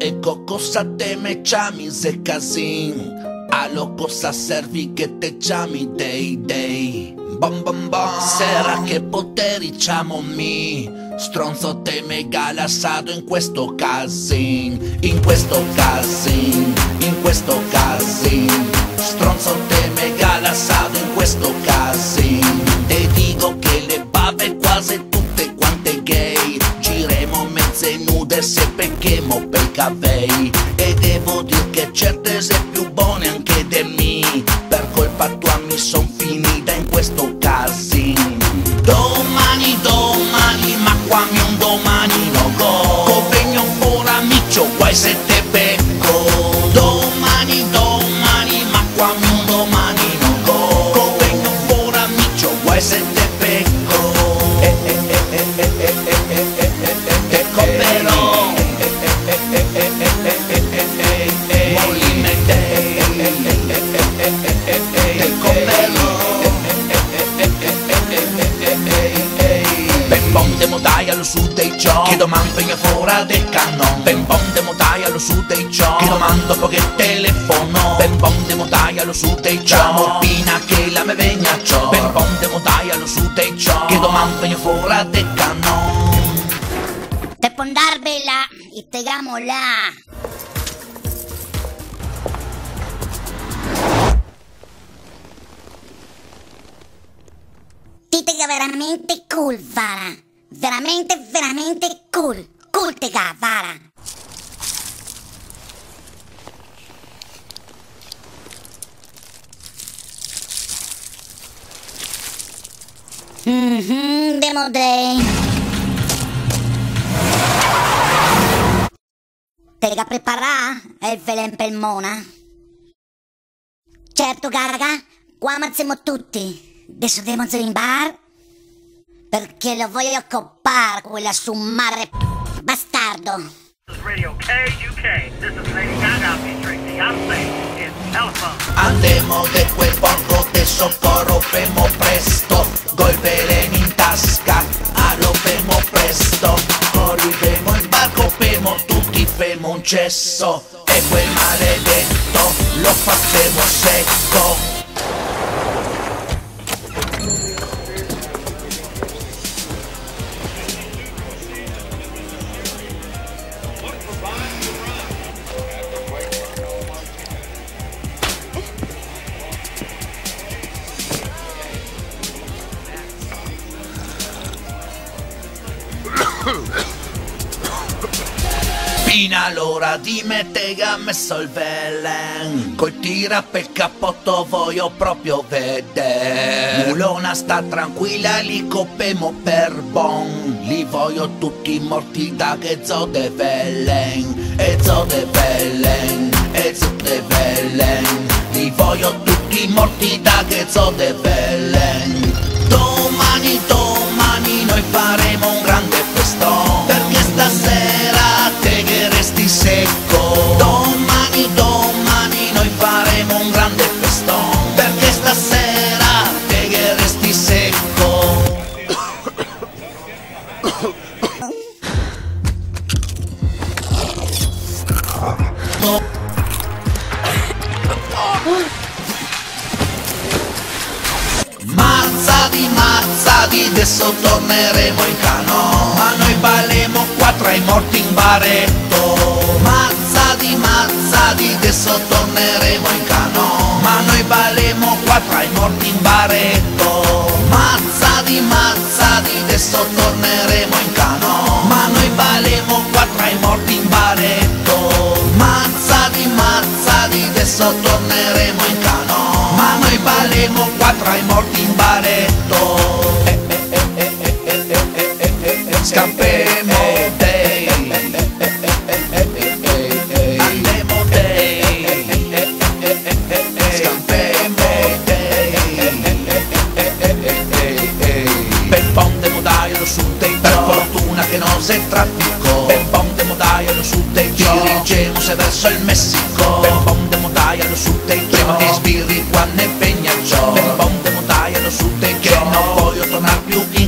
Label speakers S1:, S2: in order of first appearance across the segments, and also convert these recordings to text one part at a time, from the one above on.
S1: Ecco cosa te me chiami se casin. Allo cosa servi che te chiami dei. Bom bom bom. Sera che poteri chiamo mi. Stronzo te me galassato in questo casin. In questo casin. In questo casin. Stronzo te me galassato in questo casin. E dico che le bave quasi tutte quante gay. Giremo mezze nude se pecchemo per cavei. E devo dire che certe sei più buone anche di me. Per colpa tua mi son finita in questo casin. Domani, ma quami un domani no go. Covegno fuori amico, guai se te becco. Domani, ma quami un domani no go. Covegno fuori amico, guai se te becco. Te coperò. Allo sud dei ciò che domando io fuori del cannon. Ben bon de motai allo sud dei ciò che domando poche telefono. Ben bon de motai allo sud dei ciò morpina che la me vegna ciò. Ben bon de motai allo sud dei ciò che domando io fuori del cannon.
S2: Te pondarbela y te gamo là. Titega veramente cool, Vara. Veramente cool. Cool tega, Vara. Demo day. Tega preparà il velen pel mona? Certo, Gaga, qua mazziamo tutti. Adesso devo andare in bar. Perché lo voglio coppare quella su mare bastardo.
S3: This is Radio KUK. This is Lady Gaga featuring Beyonce in Telephone.
S1: Andemo de quel porco te soccorro femo presto. Col veleno in tasca, allo femo presto. Corridemo in barco, femo tutti femo un cesso. E quel maledetto lo facemo secco. Fino all'ora di me che ha messo il velen. Col tira per cappotto voglio proprio vedere. Mulona sta tranquilla, li copemo per bon. Li voglio tutti morti da che zo de velen. E zo de velen, e zo de velen. Li voglio tutti morti da che zo de velen. Domani noi faremo un grande festone. Perché stasera te che resti secco. Domani noi faremo un grande festone. Perché stasera te che resti secco. Mazzati, adesso torneremo in cano. Ma noi balemo qua tra i morti in baretto. Mazzati, adesso torneremo in cano. Ma noi balemo qua tra i morti in baretto. Mazzati, adesso torneremo in cano. Ma noi balemo qua tra i morti in baretto. Mazzati, adesso torneremo in cano. Ma noi balemo qua tra i morti in baretto. Scampemo dei. Andemo dei. Scampemo dei. Per ponte modaio su dei. Per fortuna che non si trafficò. Per ponte modaio su dei. Dirigemo se verso il Messico. Per ponte modaio su dei. Prima che sbirri qua ne pegna ciò. Per ponte modaio su dei. Che non voglio tornare più in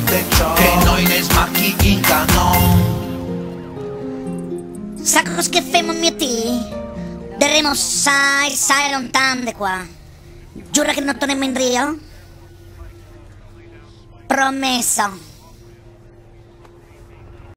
S1: de ciò che noi ne smacchi in canon.
S2: Sacos che femo mio ti? Daremo sai lontano de qua. Giura che non torniamo in Rio? Promesso.